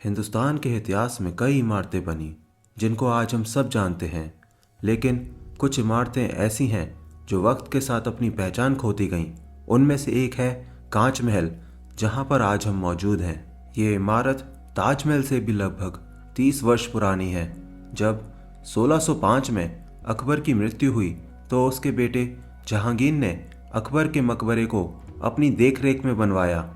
हिंदुस्तान के इतिहास में कई इमारतें बनी जिनको आज हम सब जानते हैं, लेकिन कुछ इमारतें ऐसी हैं जो वक्त के साथ अपनी पहचान खोती गईं। उनमें से एक है कांच महल, जहां पर आज हम मौजूद हैं। ये इमारत ताजमहल से भी लगभग 30 वर्ष पुरानी है। जब 1605 में अकबर की मृत्यु हुई तो उसके बेटे जहांगीर ने अकबर के मकबरे को अपनी देखरेख में बनवाया।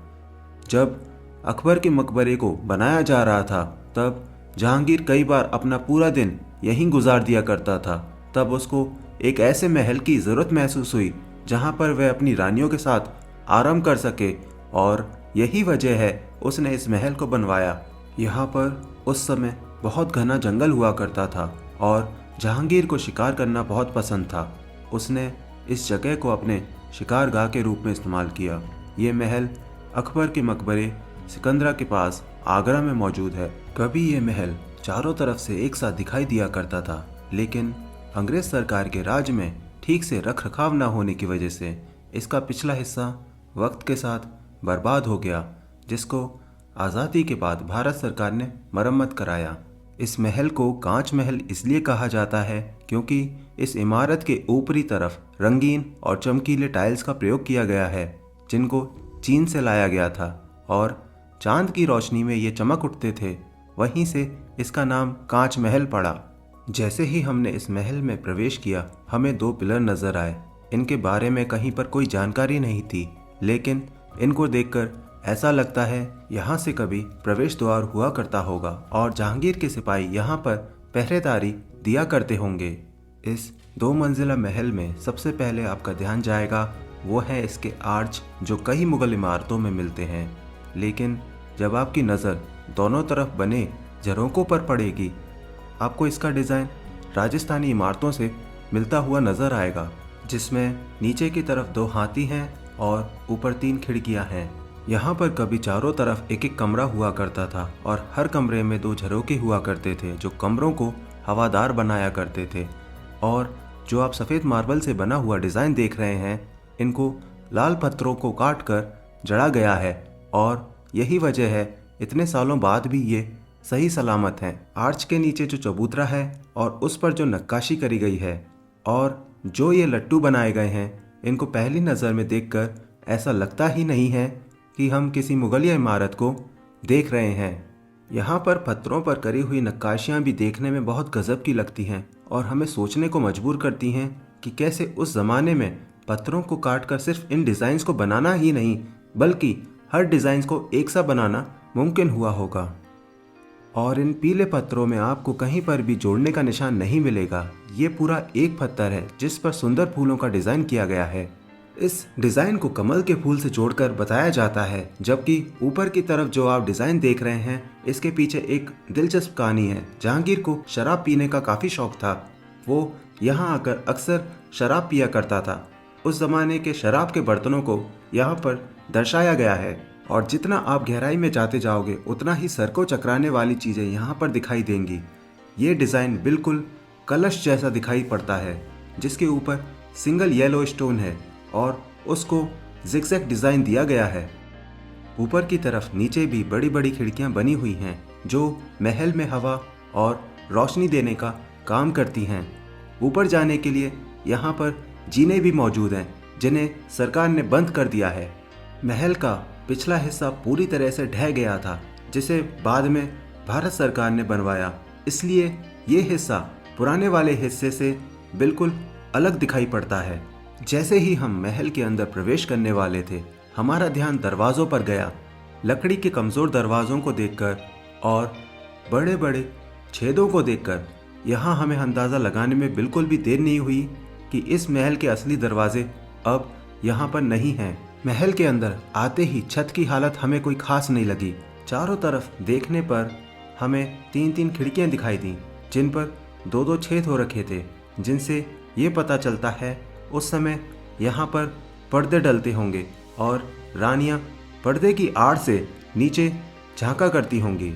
जब अकबर के मकबरे को बनाया जा रहा था तब जहांगीर कई बार अपना पूरा दिन यहीं गुजार दिया करता था। तब उसको एक ऐसे महल की ज़रूरत महसूस हुई जहां पर वह अपनी रानियों के साथ आराम कर सके, और यही वजह है उसने इस महल को बनवाया। यहाँ पर उस समय बहुत घना जंगल हुआ करता था और जहांगीर को शिकार करना बहुत पसंद था। उसने इस जगह को अपने शिकारगाह के रूप में इस्तेमाल किया। ये महल अकबर के मकबरे सिकंदरा के पास आगरा में मौजूद है। कभी ये महल चारों तरफ से एक साथ दिखाई दिया करता था, लेकिन अंग्रेज सरकार के राज में ठीक से रख रखाव न होने की वजह से इसका पिछला हिस्सा वक्त के साथ बर्बाद हो गया, जिसको आज़ादी के बाद भारत सरकार ने मरम्मत कराया। इस महल को कांच महल इसलिए कहा जाता है क्योंकि इस इमारत के ऊपरी तरफ रंगीन और चमकीले टाइल्स का प्रयोग किया गया है, जिनको चीन से लाया गया था और चांद की रोशनी में ये चमक उठते थे। वहीं से इसका नाम कांच महल पड़ा। जैसे ही हमने इस महल में प्रवेश किया, हमें 2 पिलर नजर आए। इनके बारे में कहीं पर कोई जानकारी नहीं थी, लेकिन इनको देखकर ऐसा लगता है यहाँ से कभी प्रवेश द्वार हुआ करता होगा और जहांगीर के सिपाही यहाँ पर पहरेदारी दिया करते होंगे। इस 2 मंजिला महल में सबसे पहले आपका ध्यान जाएगा वो है इसके आर्च, जो कई मुगल इमारतों में मिलते हैं। लेकिन जब आपकी नज़र दोनों तरफ बने झरोकों पर पड़ेगी, आपको इसका डिज़ाइन राजस्थानी इमारतों से मिलता हुआ नज़र आएगा, जिसमें नीचे की तरफ 2 हाथी हैं और ऊपर 3 खिड़कियां हैं। यहाँ पर कभी चारों तरफ एक एक कमरा हुआ करता था और हर कमरे में 2 झरोके हुआ करते थे, जो कमरों को हवादार बनाया करते थे। और जो आप सफ़ेद मार्बल से बना हुआ डिज़ाइन देख रहे हैं, इनको लाल पत्थरों को काट कर जड़ा गया है और यही वजह है इतने सालों बाद भी ये सही सलामत हैं। आर्च के नीचे जो चबूतरा है और उस पर जो नक्काशी करी गई है और जो ये लट्टू बनाए गए हैं, इनको पहली नज़र में देखकर ऐसा लगता ही नहीं है कि हम किसी मुगलिया इमारत को देख रहे हैं। यहाँ पर पत्थरों पर करी हुई नक्काशियाँ भी देखने में बहुत गजब की लगती हैं और हमें सोचने को मजबूर करती हैं कि कैसे उस ज़माने में पत्थरों को काटकर सिर्फ इन डिज़ाइंस को बनाना ही नहीं, बल्कि हर डिज़ाइंस को एक सा बनाना मुमकिन हुआ होगा। और इन पीले पत्थरों में आपको कहीं पर भी जोड़ने का निशान नहीं मिलेगा। ये पूरा एक पत्थर है जिस पर सुंदर फूलों का डिज़ाइन किया गया है। इस डिज़ाइन को कमल के फूल से जोड़कर बताया जाता है, जबकि ऊपर की तरफ जो आप डिज़ाइन देख रहे हैं, इसके पीछे एक दिलचस्प कहानी है। जहांगीर को शराब पीने का काफ़ी शौक था। वो यहाँ आकर अक्सर शराब पिया करता था। उस ज़माने के शराब के बर्तनों को यहाँ पर दर्शाया गया है और जितना आप गहराई में जाते जाओगे उतना ही सर को चकराने वाली चीज़ें यहाँ पर दिखाई देंगी। ये डिज़ाइन बिल्कुल कलश जैसा दिखाई पड़ता है, जिसके ऊपर सिंगल येलो स्टोन है और उसको जिगजैग डिज़ाइन दिया गया है। ऊपर की तरफ नीचे भी बड़ी बड़ी खिड़कियाँ बनी हुई हैं जो महल में हवा और रोशनी देने का काम करती हैं। ऊपर जाने के लिए यहाँ पर जीने भी मौजूद हैं, जिन्हें सरकार ने बंद कर दिया है। महल का पिछला हिस्सा पूरी तरह से ढह गया था, जिसे बाद में भारत सरकार ने बनवाया, इसलिए ये हिस्सा पुराने वाले हिस्से से बिल्कुल अलग दिखाई पड़ता है। जैसे ही हम महल के अंदर प्रवेश करने वाले थे, हमारा ध्यान दरवाज़ों पर गया। लकड़ी के कमज़ोर दरवाज़ों को देखकर और बड़े बड़े छेदों को देखकर यहाँ हमें अंदाज़ा लगाने में बिल्कुल भी देर नहीं हुई कि इस महल के असली दरवाजे अब यहाँ पर नहीं हैं। महल के अंदर आते ही छत की हालत हमें कोई खास नहीं लगी। चारों तरफ देखने पर हमें 3-3 खिड़कियाँ दिखाई दी, जिन पर 2-2 छेद हो रखे थे, जिनसे ये पता चलता है उस समय यहाँ पर पर्दे डलते होंगे और रानियाँ पर्दे की आड़ से नीचे झांका करती होंगी।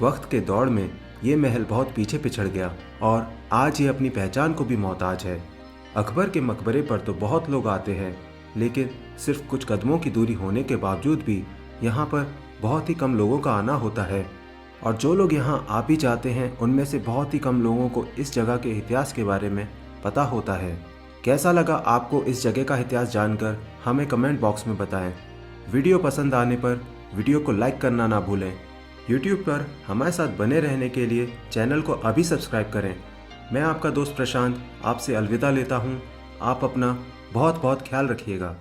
वक्त के दौड़ में ये महल बहुत पीछे पिछड़ गया और आज ये अपनी पहचान को भी मोहताज है। अकबर के मकबरे पर तो बहुत लोग आते हैं, लेकिन सिर्फ कुछ कदमों की दूरी होने के बावजूद भी यहाँ पर बहुत ही कम लोगों का आना होता है। और जो लोग यहाँ आ भी जाते हैं उनमें से बहुत ही कम लोगों को इस जगह के इतिहास के बारे में पता होता है। कैसा लगा आपको इस जगह का इतिहास जानकर हमें कमेंट बॉक्स में बताएं। वीडियो पसंद आने पर वीडियो को लाइक करना ना भूलें। यूट्यूब पर हमारे साथ बने रहने के लिए चैनल को अभी सब्सक्राइब करें। मैं आपका दोस्त प्रशांत आपसे अलविदा लेता हूँ। आप अपना बहुत बहुत ख्याल रखिएगा।